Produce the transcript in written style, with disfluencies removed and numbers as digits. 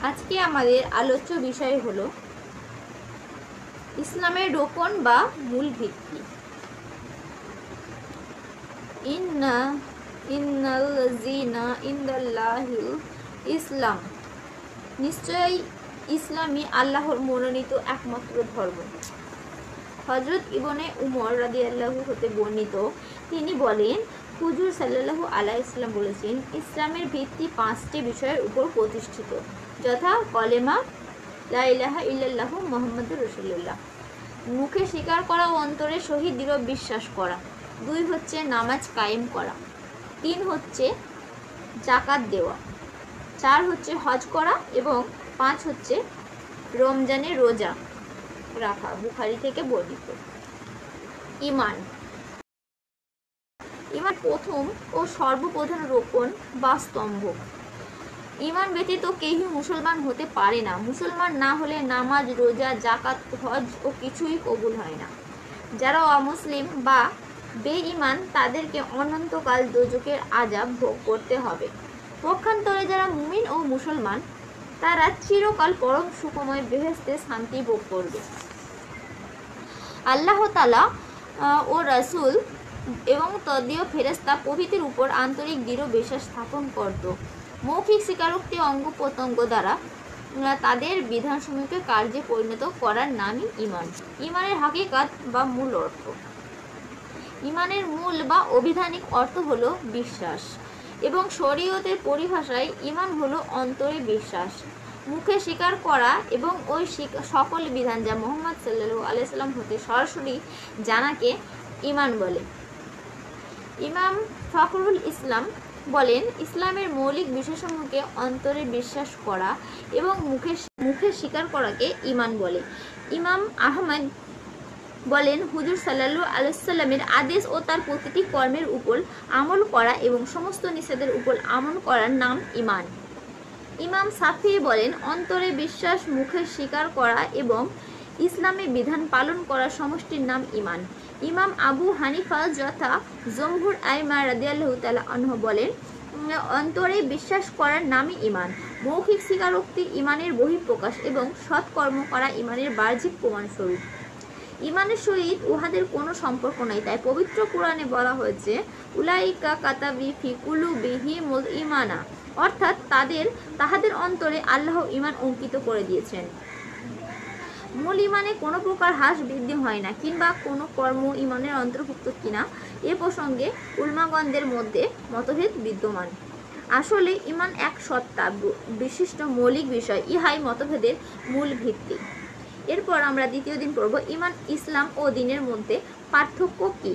আজকে আমাদের আলোচ্য বিষয় হলো ইসলামের রোকন বা মূল ভিত্তি। ইন্নাল্লাযীনা ইনদাল্লাহিল ইসলাম, নিশ্চয়ই ইসলামই আল্লাহর মনোনীত একমাত্র ধর্ম। হযরত ইবনে উমর রাদিয়াল্লাহু হতে বর্ণিত, তিনি বলেন, হুজুর সাল্লাল্লাহু আলাইহি ওয়াসাল্লাম বলেছেন, ইসলামের ভিত্তি 5টি বিষয়ের উপর প্রতিষ্ঠিত, যথা কলেমা লা ইলাহা ইল্লাল্লাহু মুহাম্মাদুর রাসূলুল্লাহ, মুখে স্বীকার করা ও অন্তরে সহিত দৃঢ় বিশ্বাস করা। 2 হচ্ছে নামাজ কায়েম করা। 3 হচ্ছে যাকাত দেওয়া। 4 হচ্ছে হজ করা এবং 5 হচ্ছে রমজানের রোজা রাখা। বুখারী থেকে বর্ণিত। ঈমান প্রথম ও সর্বপ্রধান রোকন বা স্তম্ভ। ঈমান ব্যতীত কেউই মুসলমান হতে পারে না। মুসলমান না হলে নামাজ, রোজা, যাকাত, হজ ও কিছুই কবুল হয় না। যারা অমুসলিম বা বেঈমান, তাদেরকে অনন্তকাল দোজখের আযাব ভোগ করতে হবে। পক্ষান্তরে যারা মুমিন ও মুসলমান, তারা চিরকাল পরম সুখময় বেহেশতে শান্তি ভোগ করবে। আল্লাহ তাআলা ও রাসূল এবং তদীয় ফেরেশতা প্রভৃতির উপর আন্তরিক দৃঢ় বিশ্বাস স্থাপন করত। মৌখিক স্বীকারোক্তি অঙ্গ প্রত্যঙ্গ দ্বারা তাদের বিধানসমূহকে কার্যে পরিণত করার নামই ঈমান। ঈমানের হাকিকাত বা মূল অর্থ। ঈমানের মূল বা অভিধানিক অর্থ হলো বিশ্বাস, এবং শরীয়তের পরিভাষায় ঈমান হলো অন্তরে বিশ্বাস, মুখে স্বীকার করা এবং ওই সকল বিধান যা মুহাম্মদ সাল্লাল্লাহু আলাইহি ওয়াসাল্লাম হতে সরাসরি জানাকে ঈমান বলে। ইমাম ফখরুল ইসলাম বলেন, ইসলামের মৌলিক বিষয়সমূহকে অন্তরে বিশ্বাস করা এবং মুখে স্বীকার করাকে ঈমান বলে। ইমাম আহমদ বলেন, হুজুর সাল্লাল্লাহু আলাইহি ওয়াসাল্লামের আদেশ ও তার প্রতিটি কর্মের উপর আমল করা এবং সমস্ত নিষেধের উপর আমল করার নাম ঈমান। ইমাম শাফিঈ বলেন, অন্তরে বিশ্বাস, মুখে স্বীকার করা এবং ইসলামী বিধান পালন করার সমষ্টির নাম ঈমান। ইমাম আবু হানিফা যথা জমহুর আইমা রাদিয়াল্লাহু তাআলা আনহু বলেন, অন্তরে বিশ্বাস করার নামই ঈমান। মৌখিক স্বীকারোক্তি ঈমানের বহিঃপ্রকাশ এবং সৎকর্ম করা ঈমানের বাহ্যিক প্রমাণস্বরূপ। ঈমানের সহিত উহাদের কোনো সম্পর্ক নাই। তাই পবিত্র কুরআনে বলা হয়েছে, উলাইকা কাতাবি ফি কুলুবিহিমুল ঈমানা, অর্থাৎ তাহাদের অন্তরে আল্লাহ ঈমান অঙ্কিত করে দিয়েছেন। মূল ঈমানে কোনো প্রকার হ্রাস বৃদ্ধি হয় না, কিংবা কোনো কর্ম ঈমানের অন্তর্ভুক্ত কিনা এ প্রসঙ্গে উলামাগণদের মধ্যে মতভেদ বিদ্যমান। আসলে ঈমান এক সত্তা বিশিষ্ট মৌলিক বিষয়, ইহাই মতভেদের মূল ভিত্তি। এরপর আমরা দ্বিতীয় দিন পড়ব ঈমান, ইসলাম ও দ্বীনের মধ্যে পার্থক্য কী।